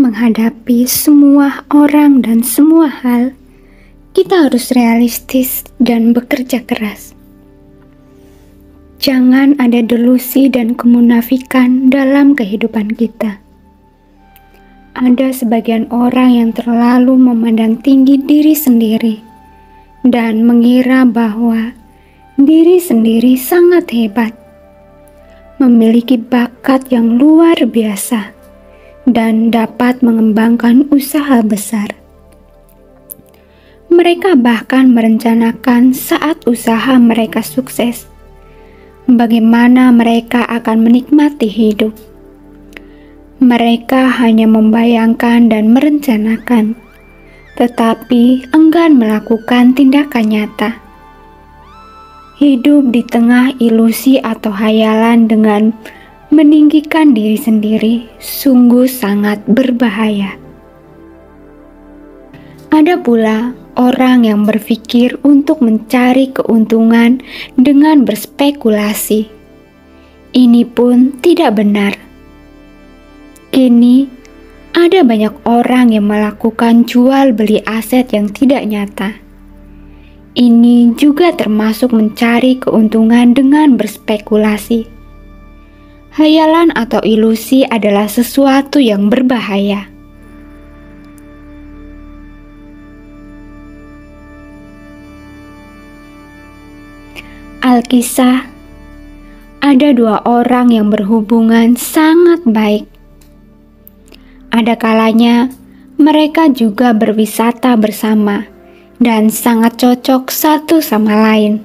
menghadapi semua orang dan semua hal, kita harus realistis dan bekerja keras. Jangan ada delusi dan kemunafikan dalam kehidupan kita. Ada sebagian orang yang terlalu memandang tinggi diri sendiri dan mengira bahwa diri sendiri sangat hebat, memiliki bakat yang luar biasa, dan dapat mengembangkan usaha besar. Mereka bahkan merencanakan saat usaha mereka sukses, bagaimana mereka akan menikmati hidup. Mereka hanya membayangkan dan merencanakan, tetapi enggan melakukan tindakan nyata. Hidup di tengah ilusi atau hayalan dengan meninggikan diri sendiri sungguh sangat berbahaya. Ada pula orang yang berpikir untuk mencari keuntungan dengan berspekulasi. Ini pun tidak benar. Kini, ada banyak orang yang melakukan jual beli aset yang tidak nyata. Ini juga termasuk mencari keuntungan dengan berspekulasi. Hayalan atau ilusi adalah sesuatu yang berbahaya. Alkisah, ada dua orang yang berhubungan sangat baik. Ada kalanya mereka juga berwisata bersama dan sangat cocok satu sama lain.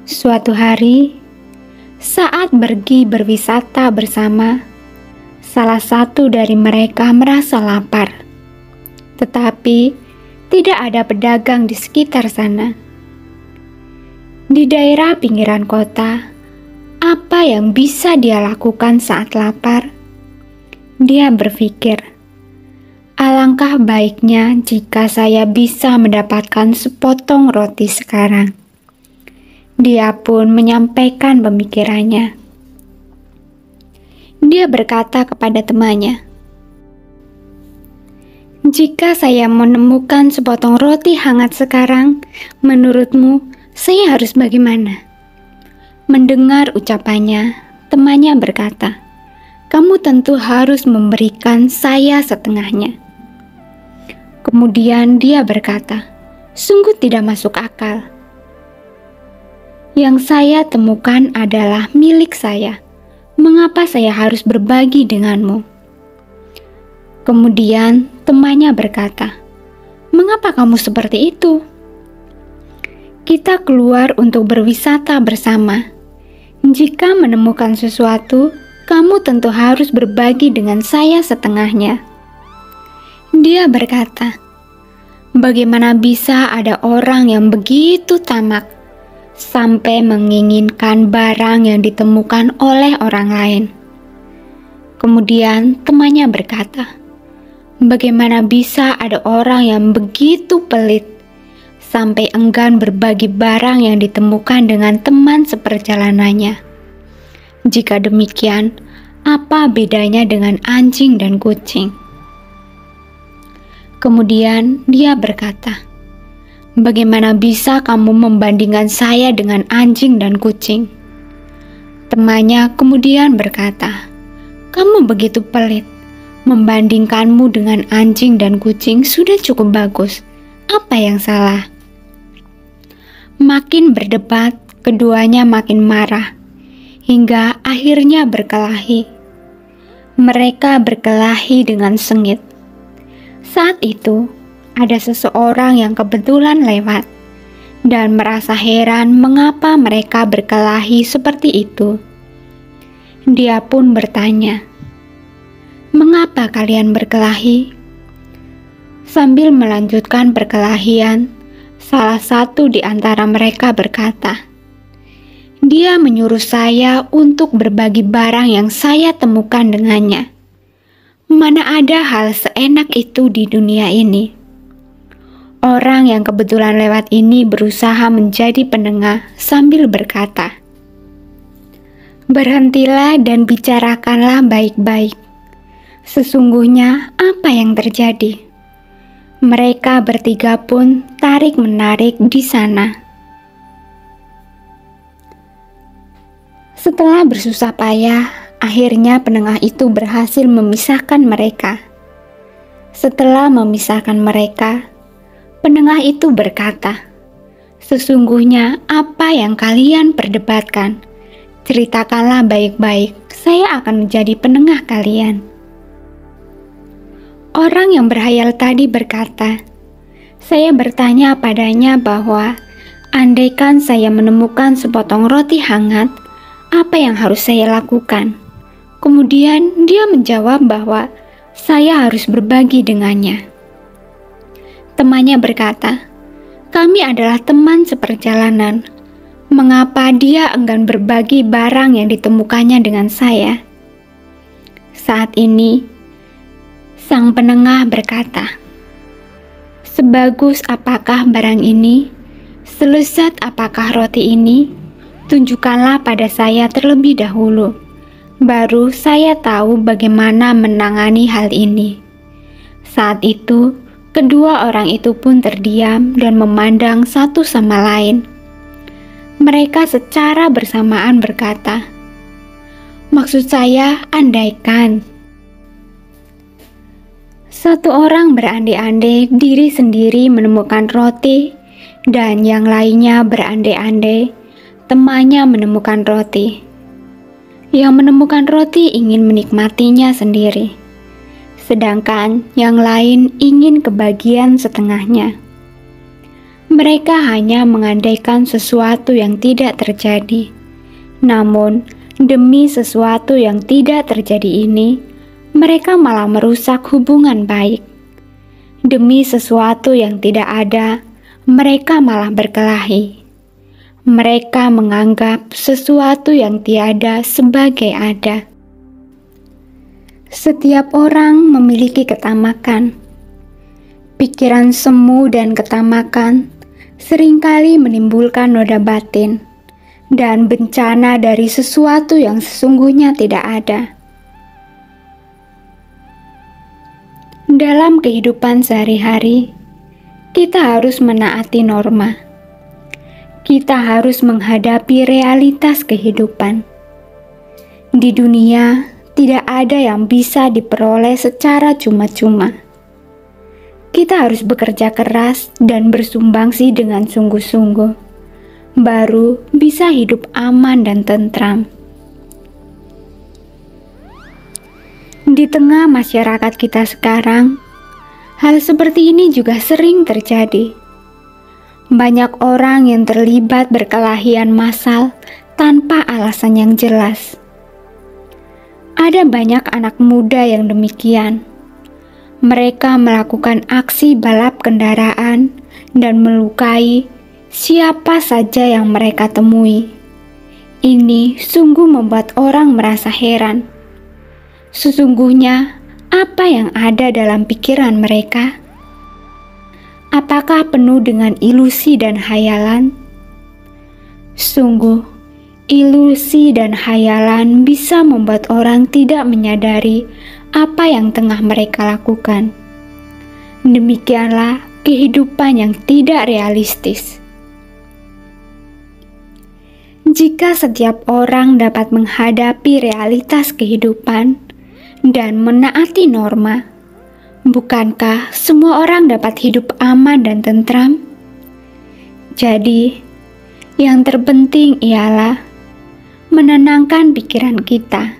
Suatu hari, saat pergi berwisata bersama, salah satu dari mereka merasa lapar. Tetapi tidak ada pedagang di sekitar sana. Di daerah pinggiran kota, apa yang bisa dia lakukan saat lapar? Dia berpikir, alangkah baiknya jika saya bisa mendapatkan sepotong roti sekarang. Dia pun menyampaikan pemikirannya. Dia berkata kepada temannya, "Jika saya menemukan sepotong roti hangat sekarang, menurutmu saya harus bagaimana?" Mendengar ucapannya, temannya berkata, "Kamu tentu harus memberikan saya setengahnya." Kemudian dia berkata, "Sungguh tidak masuk akal. Yang saya temukan adalah milik saya. Mengapa saya harus berbagi denganmu?" Kemudian temannya berkata, "Mengapa kamu seperti itu? Kita keluar untuk berwisata bersama. Jika menemukan sesuatu, kamu tentu harus berbagi dengan saya setengahnya." Dia berkata, "Bagaimana bisa ada orang yang begitu tamak sampai menginginkan barang yang ditemukan oleh orang lain?" Kemudian temannya berkata, "Bagaimana bisa ada orang yang begitu pelit sampai enggan berbagi barang yang ditemukan dengan teman seperjalanannya? Jika demikian, apa bedanya dengan anjing dan kucing?" Kemudian dia berkata, "Bagaimana bisa kamu membandingkan saya dengan anjing dan kucing?" Temannya kemudian berkata, "Kamu begitu pelit. Membandingkanmu dengan anjing dan kucing sudah cukup bagus. Apa yang salah?" Makin berdebat, keduanya makin marah, hingga akhirnya berkelahi. Mereka berkelahi dengan sengit. Saat itu, ada seseorang yang kebetulan lewat dan merasa heran mengapa mereka berkelahi seperti itu. Dia pun bertanya, "Mengapa kalian berkelahi?" Sambil melanjutkan perkelahian, salah satu di antara mereka berkata, "Dia menyuruh saya untuk berbagi barang yang saya temukan dengannya. Mana ada hal seenak itu di dunia ini." Orang yang kebetulan lewat ini berusaha menjadi penengah sambil berkata, "Berhentilah dan bicarakanlah baik-baik. Sesungguhnya apa yang terjadi? Mereka bertiga pun tarik-menarik di sana. Setelah bersusah payah, akhirnya penengah itu berhasil memisahkan mereka. Setelah memisahkan mereka, penengah itu berkata, "Sesungguhnya apa yang kalian perdebatkan, ceritakanlah baik-baik, saya akan menjadi penengah kalian." Orang yang berhayal tadi berkata, "Saya bertanya padanya bahwa andaikan saya menemukan sepotong roti hangat, apa yang harus saya lakukan?" Kemudian dia menjawab bahwa saya harus berbagi dengannya. Temannya berkata, "Kami adalah teman seperjalanan. Mengapa dia enggan berbagi barang yang ditemukannya dengan saya?" Saat ini, sang penengah berkata, "Sebagus apakah barang ini? Selezat apakah roti ini? Tunjukkanlah pada saya terlebih dahulu. Baru saya tahu bagaimana menangani hal ini." Saat itu, kedua orang itu pun terdiam dan memandang satu sama lain. Mereka secara bersamaan berkata, "Maksud saya, andaikan." Satu orang berandai-andai diri sendiri menemukan roti, dan yang lainnya berandai-andai temannya menemukan roti. Yang menemukan roti ingin menikmatinya sendiri, sedangkan yang lain ingin kebagian setengahnya. Mereka hanya mengandaikan sesuatu yang tidak terjadi, namun demi sesuatu yang tidak terjadi ini, mereka malah merusak hubungan baik. Demi sesuatu yang tidak ada, mereka malah berkelahi. Mereka menganggap sesuatu yang tiada sebagai ada. Setiap orang memiliki ketamakan. Pikiran semu dan ketamakan seringkali menimbulkan noda batin dan bencana dari sesuatu yang sesungguhnya tidak ada. Dalam kehidupan sehari-hari, kita harus menaati norma. Kita harus menghadapi realitas kehidupan. Di dunia, tidak ada yang bisa diperoleh secara cuma-cuma. Kita harus bekerja keras dan bersumbangsi dengan sungguh-sungguh, baru bisa hidup aman dan tentram. Di tengah masyarakat kita sekarang, hal seperti ini juga sering terjadi. Banyak orang yang terlibat berkelahian massal tanpa alasan yang jelas. Ada banyak anak muda yang demikian. Mereka melakukan aksi balap kendaraan dan melukai siapa saja yang mereka temui. Ini sungguh membuat orang merasa heran. Sesungguhnya, apa yang ada dalam pikiran mereka? Apakah penuh dengan ilusi dan hayalan? Sungguh, ilusi dan hayalan bisa membuat orang tidak menyadari apa yang tengah mereka lakukan. Demikianlah kehidupan yang tidak realistis. Jika setiap orang dapat menghadapi realitas kehidupan dan menaati norma, bukankah semua orang dapat hidup aman dan tentram? Jadi, yang terpenting ialah menenangkan pikiran kita.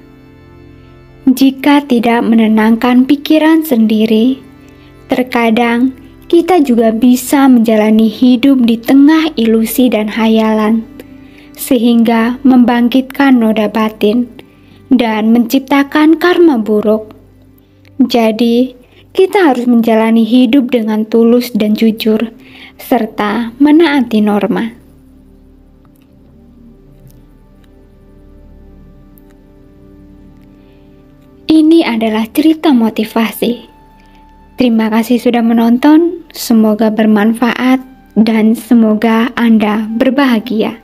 Jika tidak menenangkan pikiran sendiri, terkadang kita juga bisa menjalani hidup di tengah ilusi dan hayalan, sehingga membangkitkan noda batin dan menciptakan karma buruk. Jadi, kita harus menjalani hidup dengan tulus dan jujur, serta menaati norma. Ini adalah cerita motivasi. Terima kasih sudah menonton, semoga bermanfaat dan semoga Anda berbahagia.